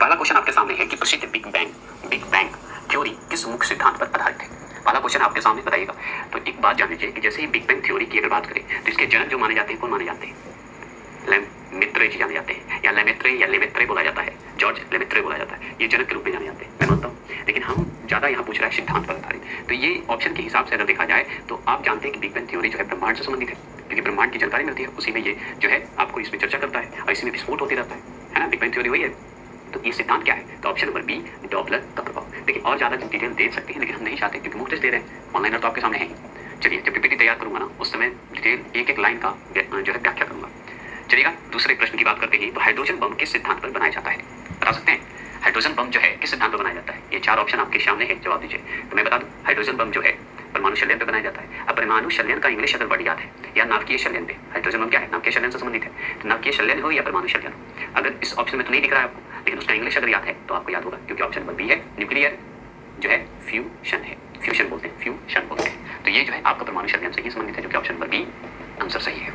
पहला क्वेश्चन आपके सामने है कि प्रसिद्ध बिग बैंग थ्योरी किस मुख्य सिद्धांत पर आधारित है। पहला क्वेश्चन आपके सामने बताइएगा। तो एक बात जान लीजिए कि जैसे ही बिग बैंग थ्योरी की अगर बात करें तो इसके जनक जो माने जाते हैं कौन माने जाते हैं? लेमेत्रे जी जाने जाते हैं, या लेमेत्रे बोला जाता है, जॉर्ज लेमेत्रे बोला जाता है, ये जनक के रूप में जाने जाते हैं, मैं मानता हूँ। लेकिन हम ज्यादा यहाँ पूछ रहा है सिद्धांत पर आधारित। तो ये ऑप्शन के हिसाब से अगर देखा जाए तो आप जानते हैं कि बिग बैंग थ्योरी जो है ब्रह्मांड से संबंधित है, क्योंकि ब्रह्मांड की जानकारी मिलती है, उसी में ये जो है आपको इसमें चर्चा करता है और इसमें विस्फोट होते रहता है ना। बिग बैंग थ्योरी वही है। तो ये सिद्धांत क्या है? तो ऑप्शन नंबर बी, डॉपलर का प्रभाव। देखिए और ज्यादा डिटेल दे सकते हैं लेकिन हम नहीं चाहते क्योंकि मुफ्त दे रहे हैं, ऑनलाइन तो आपके सामने है ही। चलिए जब पीपीटी तैयार करूंगा ना उस समय डिटेल एक एक लाइन का जो है व्याख्या करूंगा। चलिएगा दूसरे प्रश्न की बात करते हैं। तो हाइड्रोजन बम किस सिद्धांत पर बनाया जाता है? बता सकते हैं हाइड्रोजन बम जो है किस सिद्धांत पर बनाया जाता है? ये चार ऑप्शन आपके सामने है, जवाब दीजिए। तो मैं बता दूं हाइड्रोजन बम जो है परमाणु शल्यन पे बनाया जाता है। अब परमाणु शल्यन का इंग्लिश अगर वर्ड याद है या नाभिकीय शल्यन पे, हाइड्रोजन बम क्या है? नाभिकीय शल्यन से संबंधित है। तो नाभिकीय शल्यन हो या परमाणु शल्यन हो, अगर इस ऑप्शन में तो नहीं दिख रहा है आपको लेकिन उसका इंग्लिश अगर याद है तो आपको याद होगा, क्योंकि ऑप्शन नंबर बी है न्यूक्लियर जो है फ्यूशन है, फ्यूशन बोलते हैं, फ्यूशन बोलते हैं। तो ये जो है आपका परमाणु शल्यन से ही संबंधित है, जो कि ऑप्शन नंबर बी आंसर सही है।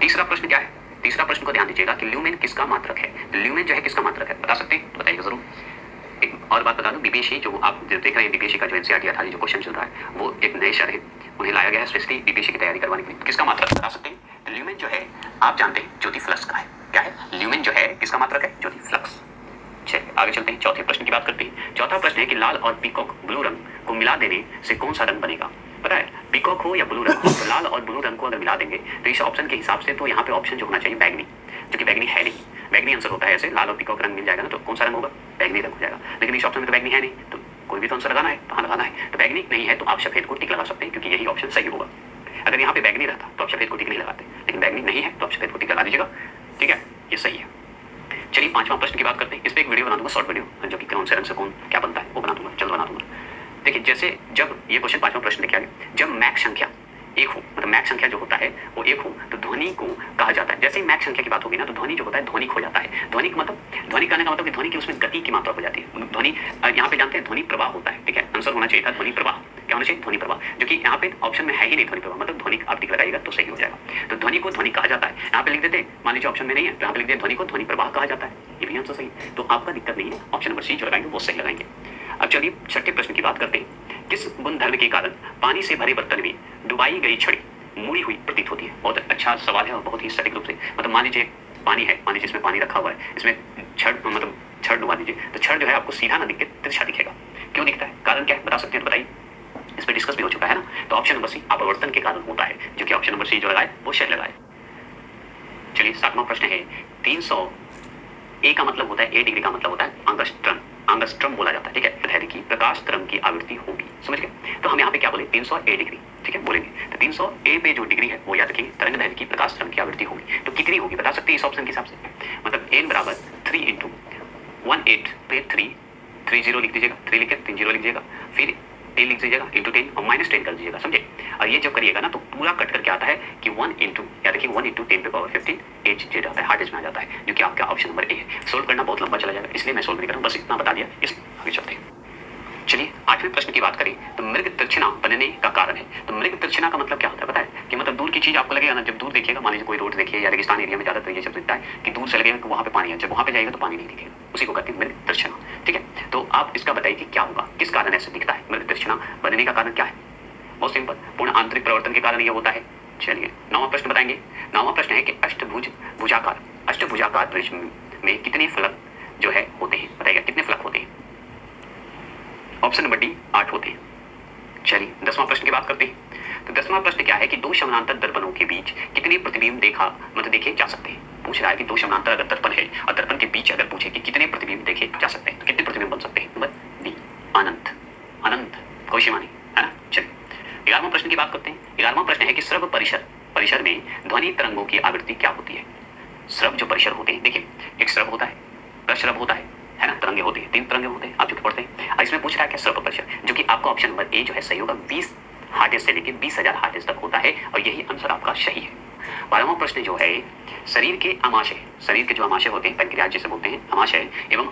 तीसरा प्रश्न क्या है? तीसरा प्रश्न को ध्यान दीजिएगा कि ल्यूमेन किसका मात्रक है? ल्यूमेन जो है किसका मात्रक है? बता सकते हैं तो बताइएगा जरूर। एक और बात बता दूं, बीपीएससी जो आप देख रहे हैं, बीपीएससी का जो एनसीईआरटी आधारित जो क्वेश्चन चल रहा है वो एक नए शर है, उन्हें लाया गया है स्पेशली बीपीएससी की तैयारी करवाने के लिए। किसका मात्रक बता सकते हैं? ल्यूमेन जो है आप जानते हैं ज्योति फ्लक्स का है। क्या है? ल्यूमेन जो है किसका मात्रक है? ज्योति फ्लक्स। चलिए आगे चलते हैं, चौथे प्रश्न की बात करते हैं। चौथा प्रश्न है कि लाल और पीकॉक ब्लू रंग को मिला देने से कौन सा रंग बनेगा? पता है पीकॉक हो या ब्लू रंग हो, तो लाल और ब्लू रंग को अगर मिला देंगे तो इस ऑप्शन के हिसाब से तो यहाँ पे ऑप्शन जो होना चाहिए बैगनी, जो कि बैगनी है नहीं। बैगनी आंसर होता है, ऐसे लाल और पीकॉक रंग मिल जाएगा ना तो कौन सा रंग होगा? बैगनी रंग हो जाएगा। लेकिन इस ऑप्शन में तो बैगनी है नहीं, तो कोई भी तो आंसर लगाना है, तो हाँ लगाना है। तो बैगनी नहीं है तो आप सफेद को टिक लगा सकते हैं क्योंकि यही ऑप्शन सही होगा। अगर यहाँ पे बैगनी रहता तो आप सफेद को टिक नहीं लगाते, लेकिन बैगनी नहीं है तो आप सफेद को टिक लगा दीजिएगा। ठीक है, ये सही है। चलिए पांचवा प्रश्न की बात करते हैं। इस पे एक वीडियो बना दूंगा, शॉर्ट वीडियो, जो कि कौन से रंग से कौन क्या बनता है वो बना दूंगा, जल्द बना दूंगा। देखिए जैसे जब ये क्वेश्चन पांचवा प्रश्न लिखा गया, जब मैक संख्या एक हो, मतलब मैक संख्या जो होता है वो एक हो तो ध्वनि को कहा जाता है। जैसे ही मैक संख्या की बात होगी ना तो ध्वनि जो होता है ध्वनिक हो जाता है। ध्वनिक मतलब ध्वनि करने का मतलब कि ध्वनि की उसमें गति की मात्रा हो जाती है। ध्वनि यहाँ पे जानते हैं ध्वनि प्रवाह होता है। ठीक है, आंसर होना चाहिए था ध्वनि प्रवाह। क्या होना चाहिए? ध्वनि प्रवाह, जो कि यहाँ पे ऑप्शन में है ही नहीं ध्वनि प्रवाह, मतलब ध्वनि आप टिक लगाइएगा तो सही हो जाएगा। तो ध्वनि को ध्वनि कहा जाता है, यहाँ पे लिख देते, मान लीजिए ऑप्शन में नहीं है तो यहाँ पे लिख देते ध्वनि को ध्वनि प्रवाह कहा जाता है, ये भी आंसर सही है। तो आपका दिक्कत नहीं है, ऑप्शन नंबर सी जो लगाएंगे वो सही लगाएंगे। अब चलिए छठे प्रश्न की बात करते हैं। किस गुणधर्म के कारण पानी से भरे बर्तन में डुबाई गई छड़ी मुड़ी हुई प्रतीत होती है? बहुत अच्छा सवाल है और बहुत ही सटीक रूप से, मतलब मान लीजिए पानी है, मान लीजिए इसमें पानी रखा हुआ है, इसमें छड़ मतलब छड़ डुबा दीजिए तो छड़ जो है आपको सीधा ना दिख के तिरछा दिखेगा। क्यों दिखता है? कारण क्या है बता सकते हैं तो बताइए। इस पर डिस्कस भी हो चुका है ना। तो ऑप्शन नंबर सी अपवर्तन के कारण होता है, जो कि ऑप्शन नंबर सी जो लगाए वो सही लगाए। चलिए सातवां प्रश्न है 300 ए का मतलब होता है, ए डिग्री का मतलब होता है एंगस्ट्रम, एंगस्ट्रम बोला जाता है। ठीक है, दैर्घ्य की प्रकाश तरंग की आवृत्ति होगी, समझ गए? तो हम यहाँ पे क्या बोले? 300 ए डिग्री। ठीक है बोलेंगे तो 300 ए पे जो डिग्री है वो याद रखिए, तरंग दैर्घ्य की प्रकाश तरंग की आवृत्ति होगी। तो कितनी होगी बता सकते हैं इस ऑप्शन के हिसाब से? मतलब एन बराबर 3 इंटू 18 पे 3 लिख दीजिएगा, 3 लिख के 3 0 लिख दीजिएगा, फिर 10 लिख दीजिएगा इंटू 10 और माइनस 10 कर दीजिएगा, समझे? और ये जब करिएगा ना तो पूरा कट करके आता है कि 1 इंटू याद रखिए 1 इंटू 10 पे पावर 15 एच जेड आता है, हार्ट एज में आ जाता है, जो कि आपका ऑप्शन नंबर ए है। सोल्व करना बहुत लंबा चला जाएगा इसलिए मैं सोल्व नहीं करूँ, बस इतना बता दिया, इस आगे चलते हैं। चलिए आठवें प्रश्न की बात करें तो मृग तृष्णा बनने का कारण है। तो मृग तृष्णा का मतलब क्या होता है पता है? कि मतलब दूर की चीज आपको लगेगा ना, जब दूर देखिएगा, मान लीजिए कोई रोड देखिए या रेगिस्तान एरिया में ज्यादातर ये सब दिखता है कि दूर से लगेगा कि वहां पे पानी है, जब वहां पे जाएगा तो पानी नहीं दिखेगा, उसी को कहते हैं मृग तृष्णा। ठीक है, तो आप इसका बताइए कि क्या होगा, किस कारण ऐसे दिखता है? मृग तृष्णा बनने का कारण क्या है? बहुत सिंपल, पूर्ण आंतरिक परिवर्तन के कारण ये होता है। चलिए नौवां प्रश्न बताएंगे। नौवां प्रश्न है कि अष्टभुजाकार प्रिज्म में कितने फलक जो है होते हैं? बताइएगा कितने फलक होते हैं? ऑप्शन नंबर डी 8 होते हैं। चलिए 10वां प्रश्न की बात करते हैं। तो 10वां प्रश्न क्या है कि दो समानांतर दर्पणों के बीच कितने प्रतिबिंब देखे जा सकते हैं? पूछ रहा है कि दो समानांतर अगर दर्पण है और दर्पण के बीच अगर पूछे कि कितने प्रतिबिंब देखे जा सकते हैं तो कितने प्रतिबिंब बन सकते हैं? नंबर बी अनंत, अनंत कोई सीमा नहीं, है ना। चलिए 11वां प्रश्न की बात करते हैं। 11वां प्रश्न है कि स्रव परिसर में ध्वनि तरंगों की आवृत्ति क्या होती है? स्रव जो परिसर होते हैं, देखिए एक स्रव होता है, प्रस्रव होता है ना, तरंगे होती है, 3 तरंगे होते हैं, आप जो पढ़ते हैं। इसमें पूछ रहा है क्या? स्रव परिसर, जो कि आपका ऑप्शन नंबर ए जो है सही होगा, 20 हार्टेज से लेकर 20,000 हार्टेज तक होता है और यही आंसर आपका सही है। 12वां प्रश्न जो है शरीर के अमाशय, शरीर के जो अमाशय होते हैं, पैंक्रियाज जिसे बोलते हैं, अमाशय एवं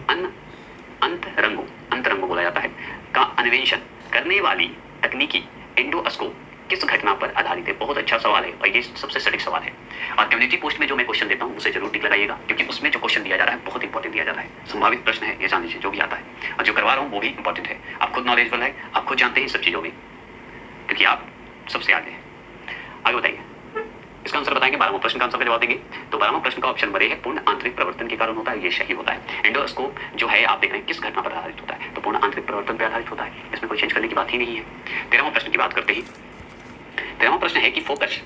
अंतरंगों बोला जाता है, का अन्वेषण करने वाली तकनीकी एंडोस्कोप किस घटना पर आधारित है? बहुत अच्छा सवाल है और ये सबसे सटीक सवाल है। और कम्युनिटी पोस्ट में जो मैं क्वेश्चन देता हूँ उसे जरूर टिक लगाइएगा, क्योंकि उसमें जो क्वेश्चन दिया जा रहा है बहुत इंपॉर्टेंट दिया जा रहा है। संभावित प्रश्न है, ये जान लीजिए जो भी आता है, और जो करवा रहा हूँ वो भी इंपॉर्टेंट है। आप खुद नॉलेजफुल है, आप खुद जानते हैं सब चीजों में, क्योंकि आप सबसे आगे हैं। आगे बताइए, इसका आंसर बताएंगे। 12वां प्रश्न का आंसर का जवाब देंगे। तो 12वां प्रश्न का ऑप्शन नंबर ए है, पूर्ण आंतरिक परिवर्तन के कारण होता है, ये सही होता है। एंडोस्कोप जो है आप देख रहे हैं किस घटना पर आधारित होता है? तो पूर्ण आंतरिक परिवर्तन पर आधारित होता है, इसमें कोई चेंज करने की बात ही नहीं है। 13वां प्रश्न की बात करते ही 13वां प्रश्न है कि फोकस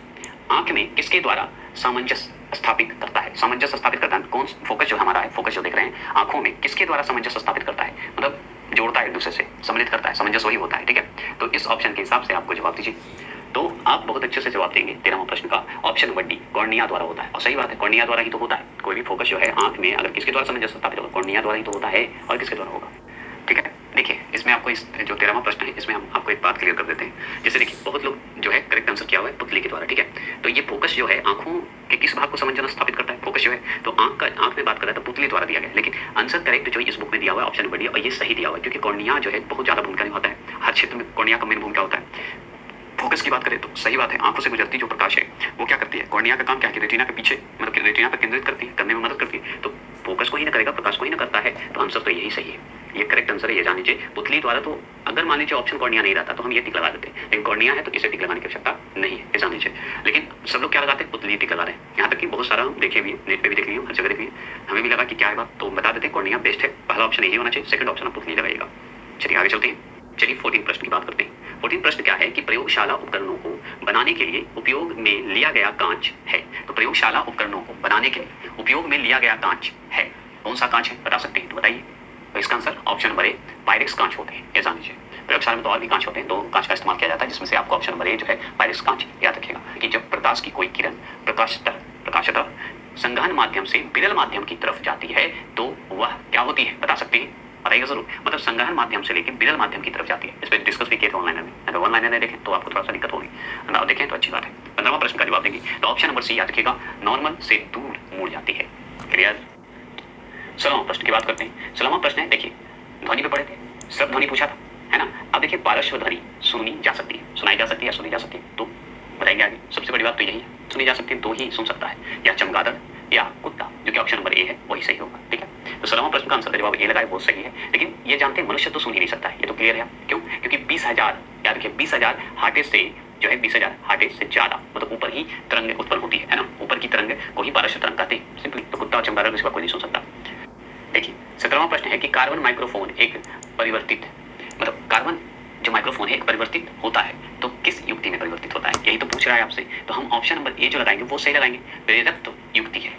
आंख में किसके द्वारा सामंजस्य स्थापित करता है? सामंजस्य स्थापित करता है कौन? फोकस जो हमारा है, फोकस जो देख रहे हैं आंखों में किसके द्वारा सामंजस्य स्थापित करता है? मतलब जोड़ता है एक दूसरे से, सम्मिलित करता है, सामंजस्य वही होता है, ठीक है। तो इस ऑप्शन के हिसाब से आपको जवाब दीजिए। तो आप बहुत अच्छे से जवाब देंगे 13वां प्रश्न का। ऑप्शन नंबर डी, कॉर्निया द्वारा होता है। और सही बात है, कॉर्निया द्वारा ही तो होता है। कोई भी फोकस जो है आंख में अगर किसके द्वारा सामंजस्य स्थापित होगा? कॉर्निया द्वारा ही तो होता है, और किसके द्वारा होगा? ठीक है। देखिए इसमें आपको इस जो 13वां प्रश्न है इसमें हम आपको एक बात क्लियर कर देते हैं। जैसे देखिए बहुत लोग जो है करेक्ट आंसर किया हुआ है पुतली के द्वारा, ठीक है। तो ये फोकस जो है आंखों के किस भाग को सामंजस्य स्थापित करता है? फोकस जो है तो आंख में बात कर रहा है तो पुतली द्वारा दिया गया, लेकिन आंसर करेक्ट जो इस बुक में दिया हुआ है ऑप्शन नंबर डी, और ये सही दिया हुआ है, क्योंकि कॉर्निया जो है बहुत ज्यादा भूमिका निभाता है। हर क्षेत्र में कॉर्निया का मेन भूमिका होता है। फोकस की बात करें तो सही बात है, आंखों से गुजरती जो प्रकाश है वो क्या करती है? कॉर्निया का काम क्या है कि रेटिना के पीछे, मतलब कि रेटिना पर केंद्रित करती है, करने में मदद करती है। तो फोकस को ही ना करेगा, प्रकाश को ही ना करता है, तो आंसर तो यही सही है, ये करेक्ट आंसर है। ये जान लीजिए पुतली द्वारा, तो अगर मान लीजिए ऑप्शन कॉर्निया नहीं रहता तो हम ये टिक लगा देते, लेकिन कॉर्निया है तो इसे टिक लगाने की आवश्यकता नहीं है, ये जान लीजिए। लेकिन सब लोग क्या लगाते हैं? पुतली टिक लगा रहे हैं। यहाँ तक कि बहुत सारा देखे भी, नेट पे भी देख लिया, हर जगह देखिए, हमें भी लगा कि क्या है बात, तो बता देते हैं कॉर्निया बेस्ट है, पहला ऑप्शन यही होना चाहिए, सेकंड ऑप्शन आप पुतली लगाइएगा। चलिए आगे चलते हैं। चलिए 14 प्रश्न की बात करते हैं। 14 प्रश्न क्या है कि प्रयोगशाला उपकरणों को बनाने के लिए उपयोग में लिया गया कांच है। तो प्रयोगशाला उपकरणों को बनाने के लिए उपयोग में लिया गया कांच है, कौन सा कांच है बता सकते हैं तो बताइए। तो इसका answer option number A, Pyrex कांच होते हैं, ये जान लीजिए। प्रयोगशाला में तो और भी कांच होते हैं, दो कांच का इस्तेमाल किया जाता है, जिसमें से आपको ऑप्शन नंबर ए जो है पायरेक्स कांच याद रखेगा। कि जब प्रकाश की कोई किरण प्रकाशतः संघनन माध्यम से विरल माध्यम की तरफ जाती है तो वह क्या होती है बता सकते हैं? बताइएगा जरूर। मतलब संघनन माध्यम से लेकर विरल माध्यम की तरफ जाती है। इस पर डिस्कस भी किए थे ऑनलाइन में, अगर ऑनलाइन ने देखें तो आपको थोड़ा सा दिक्कत होगी, ना देखें तो अच्छी बात है। 15वां प्रश्न का जवाब देंगे तो ऑप्शन नंबर सी याद रखिएगा, नॉर्मल से दूर मुड़ जाती है। क्लियर। 16वां प्रश्न की बात करते हैं। 16वां प्रश्न है, देखिए ध्वनि पे पढ़े थे, शब्द ध्वनि पूछा था, है ना। अब देखिए पार्श्व ध्वनि सुनी जा सकती है, सुनाई जा सकती है या सुनी जा सकती है, तो बताएंगे आगे। सबसे बड़ी बात तो यही है, सुनी जा सकती है, दो ही सुन सकता है, या चमगादड़ या कुत्ता, जो कि ऑप्शन नंबर ए है वही सही होगा, ठीक है। तो 16वां प्रश्न का आंसर का जवाब ए लगाए, बहुत सही है। लेकिन ये जानते हैं मनुष्य तो सुन ही नहीं सकता है, ये तो क्लियर है। क्यों? क्योंकि 20,000 याद रखिए, 20,000 हार्टेज से जो है 20,000 हार्टेज से ज्यादा, मतलब ऊपर ही तरंग उत्पन्न होती है ना, ऊपर की तरंग को ही पार्श्व तरंग कहते हैं सिंपली। तो कुत्ता और चमगादड़ के सिवा कोई नहीं सुन सकता। देखिए 17वां प्रश्न है कि कार्बन माइक्रोफोन एक परिवर्तित, मतलब कार्बन जो माइक्रोफोन है एक परिवर्तित होता है, तो किस युक्ति में परिवर्तित होता है? यही तो पूछ रहा है आपसे। तो हम ऑप्शन नंबर ए जो लगाएंगे वो सही लगाएंगे, प्रेरक तो युक्ति है।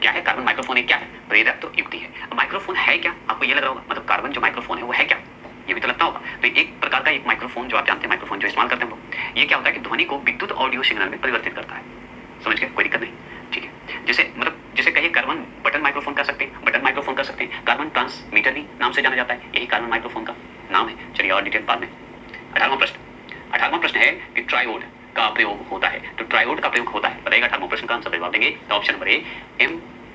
क्या है? कार्बन माइक्रोफोन एक क्या है? प्रेरक तो युक्ति है। अब माइक्रोफोन है क्या? आपको ये लग रहा होगा, मतलब कार्बन जो माइक्रोफोन है वो है क्या, ये भी तो लगता होगा। तो एक प्रकार का एक माइक्रोफोन जो आप जानते हैं, माइक्रोफोन जो इस्तेमाल करते हैं हम लोग, ये क्या होता है कि ध्वनि को विद्युत ऑडियो सिग्नल में परिवर्तित करता है। समझ गए? कोई दिक्कत नहीं, ठीक है। जैसे मतलब जैसे कहिए कार्बन बटन माइक्रोफोन कर सकते हैं, बटन माइक्रोफोन कर सकते हैं, कार्बन ट्रांसमीटर भी नाम से जाना जाता है, यही कार्बन माइक्रोफोन का नाम है। चलिए और डिटेल बाद में। 18वां प्रश्न है कि ट्रायोड का प्रयोग होता है। तो ट्रायोड का प्रयोग होता है, बताइएगा। 18वां प्रश्न का आंसर जवाब देंगे तो ऑप्शन नंबर ए,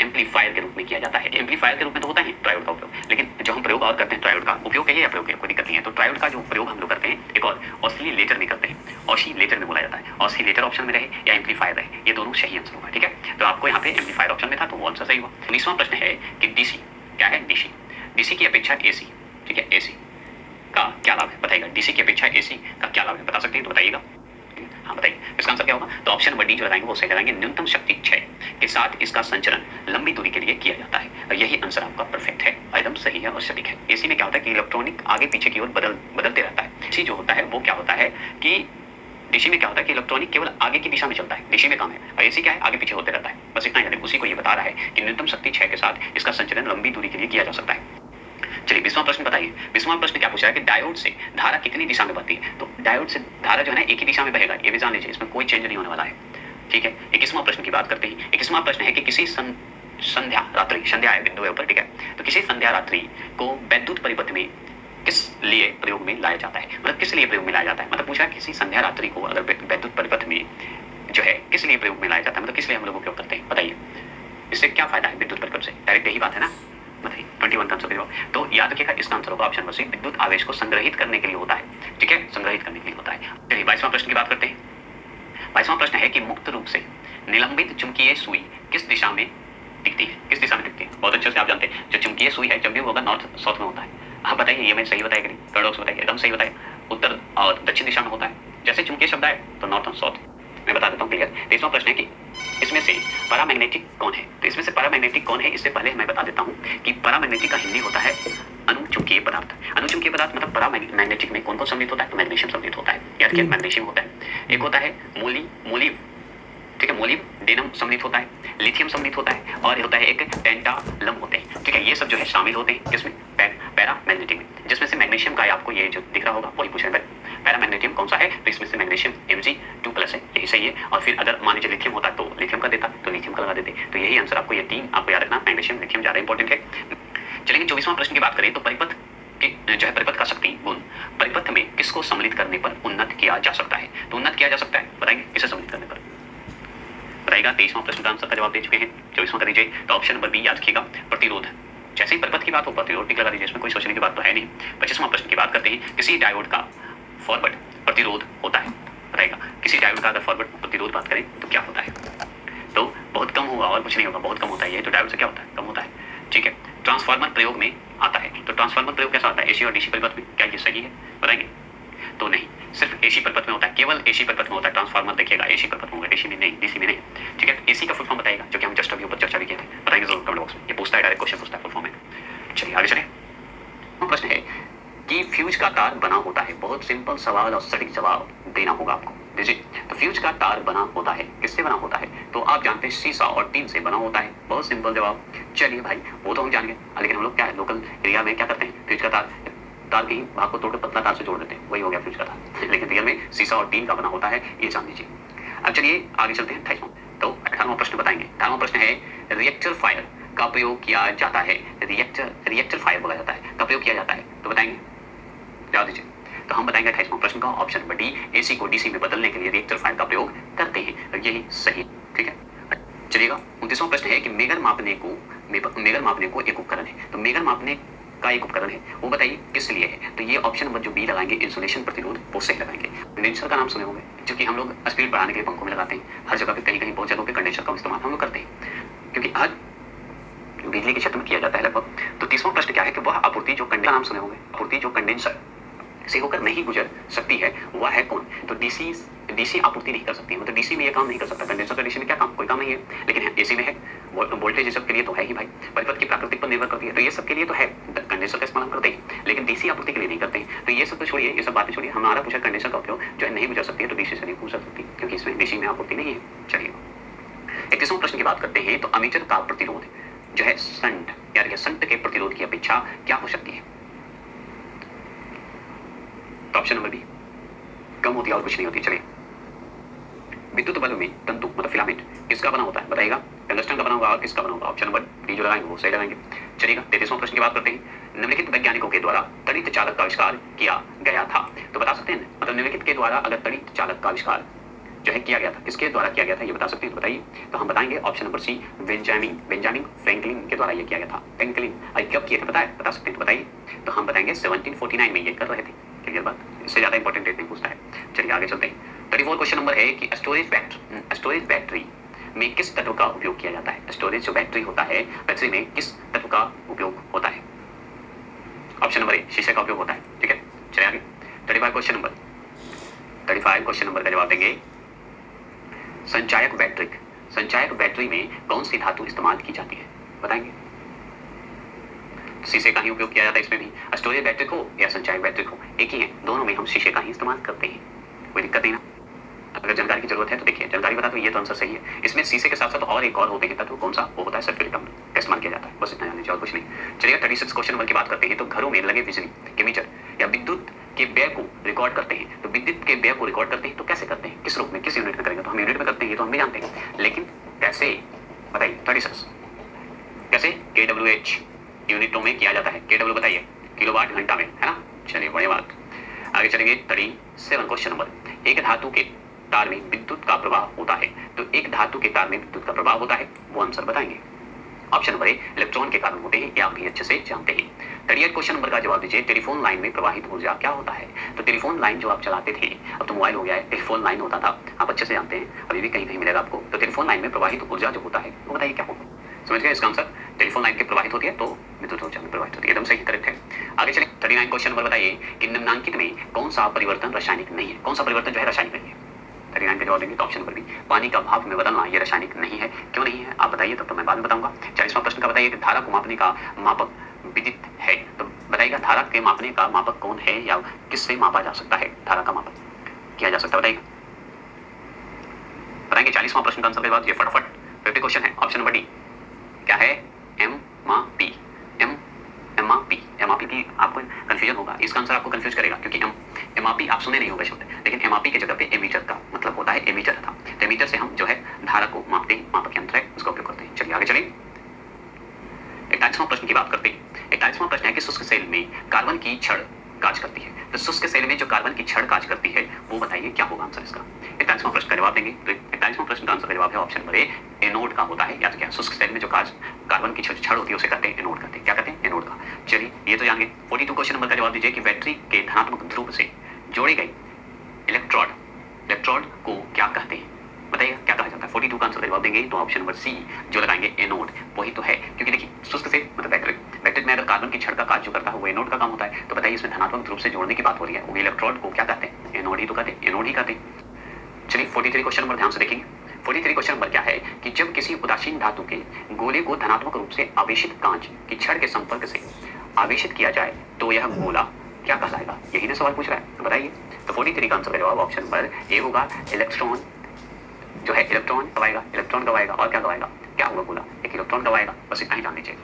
एम्पलीफायर के रूप में किया जाता है। एम्पलीफायर के रूप में तो होता है ट्रायोड का उपयोग, लेकिन जो हम प्रयोग और करते हैं ट्रायोड का उपयोग कहिए या प्रयोग कहिए, कोई दिक्कत नहीं है। तो ट्रायोड का जो प्रयोग हम लोग करते हैं एक और ऑसिलेटर में करते हैं, ऑसिलेटर में बोला जाता है। ऑसिलेटर ऑप्शन में रहे या एम्पलीफायर रहे, ये दोनों सही आंसर होगा, ठीक है। तो आपको यहाँ पे एम्पलीफायर ऑप्शन में था तो वो आंसर सही हुआ। 19वां प्रश्न है कि डीसी क्या है? डीसी की अपेक्षा एसी, ठीक है, एसी का क्या लाभ है बताइएगा। डीसी की अपेक्षा एसी का क्या लाभ है बता सकते हैं तो बताइएगा। हाँ बताइए, इसका आंसर क्या होगा? तो ऑप्शन नंबर डी जो लगाएंगे वो सही लगाएंगे, न्यूनतम शक्ति क्षय के साथ इसका संचरण लंबी दूरी के लिए किया जाता है। और यही आंसर आपका परफेक्ट है, एकदम सही है और सटीक है। एसी में क्या होता है कि इलेक्ट्रॉनिक आगे पीछे की ओर बदलते रहता है। एसी जो होता है वो क्या होता है कि डीसी में क्या होता है कि इलेक्ट्रॉनिक केवल आगे की दिशा में चलता है, डीसी में काम है, और एसी क्या है? आगे पीछे होते रहता है। बस इतना ही, उसी को ये बता रहा है कि न्यूनतम शक्ति क्षय के साथ इसका संचरण लंबी दूरी के लिए किया जा सकता है। चलिए 20वां प्रश्न बताइए। 20वां प्रश्न क्या पूछा है कि डायोड से धारा कितनी दिशा में बहती है? तो डायोड से धारा जो है ना एक ही दिशा में बहेगा, ये भी जान लीजिए, इसमें कोई चेंज नहीं होने वाला है, ठीक है। 21वां प्रश्न की बात करते हैं। 21वां प्रश्न है कि किसी संध्या रात्रि, संध्या है बिंदु है ऊपर, ठीक है। तो किसी संध्या रात्रि को वैद्युत परिपथ में किस लिए प्रयोग में लाया जाता है? मतलब किस लिए प्रयोग में लाया जाता है, मतलब पूछा किसी संध्या रात्रि को अगर वैद्युत परिपथ में जो है किस लिए प्रयोग में लाया जाता है, मतलब किस लिए हम लोग उपयोग करते हैं बताइए। इससे क्या फायदा है विद्युत परिपथ से? डायरेक्ट यही बात है ना, बताइए। 21 का आंसर जवाब तो याद रखिएगा, इसका आंसर होगा ऑप्शन नंबर सी, विद्युत आवेश को संग्रहित करने के लिए होता है, ठीक है, संग्रहित करने के लिए होता है। चलिए 22वां प्रश्न की बात करते हैं। 22वां प्रश्न है कि मुक्त रूप से निलंबित चुंबकीय सुई किस दिशा में दिखती है, किस दिशा में दिखती है? बहुत अच्छे से आप जानते हैं, जो चुंबकीय सुई है जब भी वो होगा नॉर्थ साउथ में होता है। आप बताइए, ये मैं सही बताया कि नहीं? पैराडॉक्स बताइए, एकदम सही बताइए। उत्तर और दक्षिण दिशा में होता है। जैसे चुंबकीय शब्द आए तो नॉर्थ और साउथ। मैं बता देता हूँ क्लियर। 23वां प्रश्न है कि इसमें से पैरामैग्नेटिक कौन है? तो इसमें से पैरामैग्नेटिक कौन है, इससे पहले मैं बता देता हूँ कि पैरामैग्नेटिक का हिंदी होता है अनुचुंबकीय पदार्थ। अनुचुंबकीय पदार्थ मतलब पैरामैग्नेटिक में कौन कौन सम्मिलित होता है? तो मैग्नीशियम सम्मिलित होता है। याद किया, मैग्नीशियम होता है। एक होता है मोली, ठीक है, मोलिब्डेनम सम्मिलित होता है, लिथियम सम्मिलित होता है, और ये होता है एक टेंटालम होते हैं। ठीक है, ये सब जो है शामिल होते हैं किसमें? पैरामैग्नेटिक में। जिसमें से मैग्नीशियम का आपको ये जो दिख रहा होगा वही पूछ रहे हैं, पैरामैग्नेटियम कौन सा है? तो इसमें से मैग्नीशियम Mg2+ है, यही सही है। और फिर अगर मान लीजिए लिथियम होता तो लिथियम का देता, तो लिथियम का लगा देते। तो यही आंसर आपको, ये तीन आपको याद रखना, मैग्नीशियम लिथियम ज्यादा इंपॉर्टेंट है। चलिए 24वां प्रश्न की बात करें तो परिपथ के जो है परिपथ का शक्ति गुण परिपथ में किसको सम्मिलित करने पर उन्नत किया जा सकता है? तो उन्नत किया जा सकता है, बताएंगे किसे सम्मिलित करने पर बताइएगा। 23वां प्रश्न का आंसर का जवाब दे चुके हैं, 24वां कर दीजिए। तो ऑप्शन नंबर बी याद रखिएगा, प्रतिरोध। जैसे ही परिपथ की बात हो प्रतिरोध टिक लगा दीजिए, इसमें कोई सोचने की बात तो है नहीं। 25वां प्रश्न की बात करते हैं, किसी डायोड का फॉरवर्ड प्रतिरोध होता है, बताइएगा। किसी डायोड का अगर फॉरवर्ड प्रतिरोध बात करें तो क्या होता है? तो बहुत कम होगा और कुछ नहीं होगा, बहुत कम होता है। ये तो डायोड से क्या होता है? कम होता है। ठीक है, ट्रांसफार्मर प्रयोग में आता है, तो ट्रांसफार्मर प्रयोग कैसा होता है? एसी और डीसी परिपथ में। क्या ये सही है, बताएंगे? तो नहीं, सिर्फ एसी परिपथ में होता है, केवल एसी परिपथ में होता है ट्रांसफार्मर। देखिएगा एसी परिपथ में होगा, डीसी में नहीं, डीसी में नहीं। ठीक है, एसी का फुल फॉर्म बताइएगा, जो कि हम जस्ट अभी ऊपर चर्चा भी किए थे, बताइए जरूर कमेंट बॉक्स में। ये पूछता है, डायरेक्ट क्वेश्चन पूछता है फुल फॉर्म में। चलिए आगे चलें। प्रश्न है कि फ्यूज का तार बना होता है। बहुत सिंपल सवाल और सटीक जवाब देना होगा आपको। देखिए, तो फ्यूज का तार बना होता है, किससे बना होता है? तो आप जानते हैं शीशा और टीन से बना होता है। बहुत सिंपल जवाब। चलिए भाई, वो तो हम जान गए, लेकिन हम लोग क्या है, लोकल एरिया में क्या करते हैं, फ्यूज का तार के भाग को तोड़ कर पतला तार से जोड़ देते हैं, वही हो गया फ्यूज का तार। लेकिन रियल में शीशा और टीन का बना होता है, ये जान लीजिए। अब चलिए आगे चलते हैं 28वां। तो 18वां प्रश्न बताएंगे। 18वां प्रश्न है, रिएक्टर फायर का प्रयोग किया जाता है। रिएक्टर फायर बोला जाता है, का प्रयोग किया जाता है, तो बताएंगे, जवाब दीजिए। तो हम बताएंगे 28वां प्रश्न का ऑप्शन नंबर डी, एसी को डीसी में बदलने के लिए रिएक्टर फायर का प्रयोग करते हैं, तो यही सही। ठीक है, चलिएगा। 29वां प्रश्न है कि मेगर मापने को एक उपकरण है। तो मेगर मापने का एक उपकरण है, वो बताइए किस लिए है? तो ये ऑप्शन नंबर जो बी लगाएंगे, इंसुलेशन प्रतिरोध, वो सही लगाएंगे। कंडेंसर का नाम सुने होंगे, जो कि हम लोग स्पीड बढ़ाने के लिए पंखों में लगाते हैं। हर जगह पे कहीं कहीं बहुत जगहों पे कंडेंसर का इस्तेमाल हम लोग करते हैं, क्योंकि आज बिजली के क्षेत्र में किया जाता है लगभग। तो 30वां प्रश्न क्या है कि वह आपूर्ति जो कंडेंसर नाम सुने होंगे, आपूर्ति जो कंडेंसर से होकर नहीं गुजर सकती है, वह है कौन? तो डीसी आपूर्ति नहीं कर सकती है, मतलब डीसी में ये काम नहीं कर सकता। कंडेंसर का डीसी में क्या काम, कोई काम नहीं है। लेकिन एसी में है, वोल्टेज ये सब के लिए तो है ही भाई, परिपथ की प्राकृतिक पर निर्भर करती है, तो ये सब के लिए तो है, कंडेंसर का इस्तेमाल हम करते हैं, लेकिन डीसी आपूर्ति के लिए नहीं करते हैं। तो ये सब तो छोड़िए, ये सब बातें छोड़िए। हमारा पूछा कंडेंसर का उपयोग जो है नहीं गुजर सकती है, तो डीसी से नहीं पूछ सकती, क्योंकि इसमें डीसी में आपूर्ति नहीं है। चलिए 31वां प्रश्न की बात करते हैं। तो अमीटर का प्रतिरोध जो है संट, यानी संट के प्रतिरोध की अपेक्षा क्या हो सकती है? तो ऑप्शन नंबर बी, कम होती है और कुछ नहीं होती। चलिए, विद्युत बल्ब में तंतु मतलब फिलामेंट किसका बना होता है, बताइएगा। टंगस्टन का बना होगा, और किसका बना होगा? ऑप्शन नंबर डी जो लगाएंगे वो सही लगाएंगे। चलिएगा, 33वां प्रश्न की बात करते हैं। निम्नलिखित वैज्ञानिकों के द्वारा तड़ित चालक का आविष्कार किया गया था, तो बता सकते हैं, मतलब निम्नलिखित के द्वारा अगर तड़ित चालक का आविष्कार जो है किया गया था, किसके द्वारा किया गया था, ये बता सकते हैं, तो बताइए। तो हम बताएंगे option number C, Benjamin Franklin के द्वारा ये किया गया था। फ्रैंकलिन कब किए थे, बता सकते हैं, तो बताइए। तो हम बताएंगे 1749 में ये कर रहे थे। क्लियर बात, इससे ज्यादा इंपॉर्टेंट डेट नहीं पूछता है। चलिए आगे चलते हैं। 34 क्वेश्चन नंबर है कि स्टोरेज बैटरी में किस तत्व का उपयोग किया जाता है? स्टोरेज जो बैटरी होता है, बैटरी में किस तत्व का उपयोग होता है? ऑप्शन नंबर ए, शीशे का उपयोग होता है। ठीक है, चलिए आगे। 35 क्वेश्चन नंबर का जवाब देंगे। संचायक बैटरी में कौन सी धातु इस्तेमाल की जाती है, बताएंगे। शीशे का ही उपयोग किया जाता है इसमें भी। स्टोरेज बैटरी को या संचायक बैटरी को एक ही है, दोनों में हम शीशे का ही इस्तेमाल करते हैं, कोई दिक्कत नहीं ना। अगर जानकारी की जरूरत है तो देखिए, जानकारी बता तो ये तो आंसर सही है। इसमें शीशे के साथ साथ और एक और होते हैं तत्व, कौन सा? वो होता है सल्फ्यूरिक अम्ल का इस्तेमाल किया जाता है, बस इतना जान लीजिए और कुछ नहीं। चलिए 36 क्वेश्चन नंबर की बात करते हैं। तो घरों में लगे बिजली के मीटर या विद्युत के व्यय को रिकॉर्ड करते हैं, तो विद्युत के व्यय को रिकॉर्ड करते हैं तो कैसे करते हैं, किस रूप में, किस यूनिट में करेंगे? तो हम यूनिट में करते हैं, ये तो हम भी जानते हैं, लेकिन कैसे, बताइए। 36 कैसे? KWH यूनिटों में किया जाता है। KW बताइए, किलोवाट घंटा में, है ना। चलिए बढ़िया बात। आगे चलेंगे 37 क्वेश्चन नंबर। एक धातु के तार में विद्युत का प्रवाह होता है, तो एक धातु के तार में विद्युत का प्रवाह होता है, वो आंसर बताएंगे। ऑप्शन नंबर ए, इलेक्ट्रॉन के कारण होते हैं, ये आप भी अच्छे से जानते हैं। 38 क्वेश्चन नंबर का जवाब दीजिए, टेलीफोन लाइन में प्रवाहित ऊर्जा क्या होता है? तो टेलीफोन लाइन जो आप चलाते थे, अब तो मोबाइल हो गया है, टेलीफोन लाइन होता था, आप अच्छे से जानते हैं, अभी भी कहीं कहीं मिलेगा आपको। तो टेलीफोन लाइन में प्रवाहित ऊर्जा जो होता है वो बताइए क्या होगा? समझ गए इसका आंसर? टेलीफोन लाइन के प्रवाहित होती है तो विद्युत ऊर्जा में प्रवाहित होती है, एकदम सही करेक्ट है। आगे चले 39 क्वेश्चन नंबर बताइए कि निम्नांकित में कौन सा परिवर्तन रासायनिक नहीं है? कौन सा परिवर्तन जो है रासायनिक नहीं है? 39 का जवाब देंगे तो ऑप्शन नंबर बी, पानी का भाप में बदलना ये रासायनिक नहीं है। क्यों नहीं है आप बताइए, तब तो मैं बाद में बताऊंगा। 40वां प्रश्न का बताइए कि धारा को मापने का मापक विदित है, तो बताइएगा धारा के मापने का मापक कौन है या किससे मापा जा सकता है? धारा का मापक किया जा सकता है, बताइएगा। बताएंगे 40वां प्रश्न का आंसर के बाद ये फटाफट 50 क्वेश्चन है। ऑप्शन नंबर डी क्या है? एमआरपी। एमआरपी की आपको कंफ्यूजन होगा, इसका आंसर आपको कंफ्यूज करेगा क्योंकि एमआरपी आप सुने नहीं होगा शब्द, लेकिन एमआरपी की जगह पे एमीटर का मतलब होता है, एमीटर था। तो एमीटर से हम जो है धारा को मापते हैं, मापक यंत्र है उसका उपयोग करते हैं। चलिए आगे चलिए 41वां प्रश्न की बात करते हैं। 41वां प्रश्न है कि शुष्क सेल में कार्बन की छड़ काज करती है, तो शुष्क सेल में जो कार्बन की छड़ काज करती है वो बताइए क्या होगा आंसर इसका? 41वां प्रश्न का जवाब देंगे तो 41वां प्रश्न का आंसर का जवाब है ऑप्शन नंबर ए, एनोड का होता है। याद क्या? शुष्क सेल में जो कार्बन की छड़ होती है उसे कहते हैं एनोड कहते हैं। क्या कहते हैं? एनोड का। चलिए ये तो जान गए। 42 क्वेश्चन नंबर का जवाब दीजिए कि बैटरी के धनात्मक ध्रुव से जोड़े गए इलेक्ट्रोड को क्या कहते हैं? बताइए क्या कहा जाता है? 42 का आंसर का जवाब देंगे तो ऑप्शन नंबर सी जो लगाएंगे एनोड, वही तो है। क्योंकि देखिए शुष्क से मतलब बैटरी में अगर कार्बन की छड़ का कार्य जो करता है वो एनोड का काम होता है, तो बताइए इसमें धनात्मक ध्रुव से जोड़ने की बात हो रही है, वो इलेक्ट्रोड को क्या कहते हैं? एनोड ही तो कहते हैं, एनोड ही कहते हैं। चलिए 43 क्वेश्चन नंबर ध्यान से देखेंगे। 43 क्वेश्चन नंबर क्या है कि जब किसी उदासीन धातु के गोले को धनात्मक रूप से आवेशित कांच की छड़ के संपर्क से आवेशित किया जाए तो यह गोला क्या कहलाएगा? यही ना सवाल पूछ रहा है, तो बताइए। तो 43 का आंसर का जवाब ऑप्शन नंबर ए होगा, इलेक्ट्रॉन जो है इलेक्ट्रॉन गवाएगा और क्या गवाएगा? क्या होगा गोला? एक इलेक्ट्रॉन गवाएगा, बस इतना ही जान लीजिए।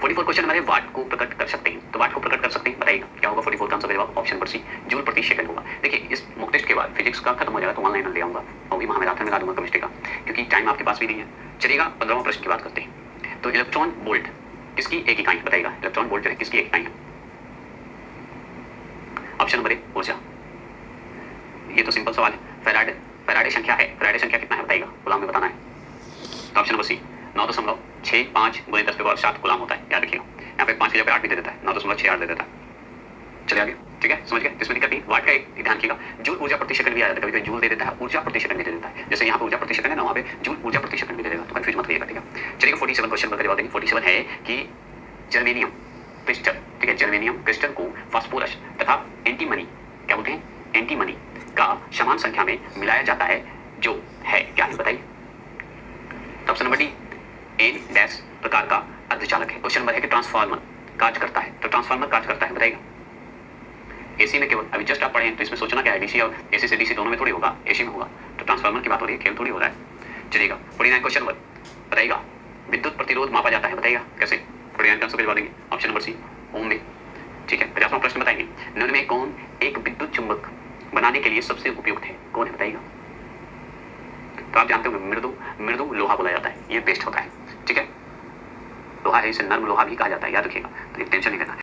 44 क्वेश्चन हमारे वाट को प्रकट कर सकते हैं, तो वाट को प्रकट कर सकते हैं, बताइएगा क्या होगा? 44 का आंसर का जवाब ऑप्शन नंबर सी, जूल प्रति सेकंड होगा। देखिए इस मुक्त टेस्ट के बाद फिजिक्स का खत्म हो जाएगा तो ऑनलाइन ले आऊंगा और वही महामैराथन में ला दूंगा केमिस्ट्री का, क्योंकि टाइम आपके पास भी नहीं है। चलिएगा 15वां प्रश्न की बात करते हैं। तो इलेक्ट्रॉन वोल्ट किसकी एक इकाई है? बताइएगा इलेक्ट्रॉन वोल्ट जो है किसकी एक इकाई है? ऑप्शन नंबर ए ऊर्जा। ये तो सिंपल सवाल है। फैराडे संख्या है, फैराडे संख्या कितना है बताइएगा? कूलम में बताना है। तो ऑप्शन नंबर सी 9.65 × 10⁻⁷ कूलम होता है, याद रखिएगा। यहाँ पे 5 की जगह 8 भी दे देता है, 9.68 दे देता है। चलिए आगे, ठीक है, समझ गए? इसमें दिक्कत नहीं। वाट का एक ध्यान रखिएगा, जूल ऊर्जा प्रति सेकंड भी आ जाता है, कभी कभी जूल दे देता है, ऊर्जा प्रति सेकंड भी दे देता है। जैसे यहाँ पे ऊर्जा प्रति सेकंड है ना, वहाँ पे जूल ऊर्जा प्रति सेकंड भी दे देगा, तो कंफ्यूज मत करिएगा, ठीक है। चलिए 47 क्वेश्चन का जवाब देंगे। 47 है कि जर्मेनियम क्रिस्टल, ठीक है, जर्मेनियम क्रिस्टल को फास्फोरस तथा एंटीमनी, क्या बोलते हैं? एंटीमनी का समान संख्या में मिलाया जाता है, जो है क्या है बताइए? Option number D N dash प्रकार का अर्धचालक है। क्वेश्चन नंबर है कि ट्रांसफार्मर काज करता है, तो ट्रांसफार्मर काज करता है बताइएगा? एसी में केवल, अभी जस्ट आप पढ़े हैं तो इसमें सोचना क्या है, डीसी और एसी से डीसी दोनों में थोड़ी होगा, एसी में होगा। तो ट्रांसफार्मर की बात हो रही है, खेल थोड़ी हो रहा है। चलिएगा 49 क्वेश्चन नंबर बताइएगा, विद्युत प्रतिरोध मापा जाता है, बताइएगा कैसे? 49 का आंसर भिजवा देंगे ऑप्शन नंबर सी ओम में, ठीक है। 50वां प्रश्न बताएंगे, निम्न में कौन एक विद्युत चुंबक बनाने के लिए सबसे उपयुक्त है? कौन है बताइएगा? तो आप जानते हो मृदु लोहा बोला जाता है, ये बेस्ट होता है, ठीक है। लोहा है, इसे नर्म लोहा भी कहा जाता है, याद रखिएगा, तो टेंशन नहीं करना।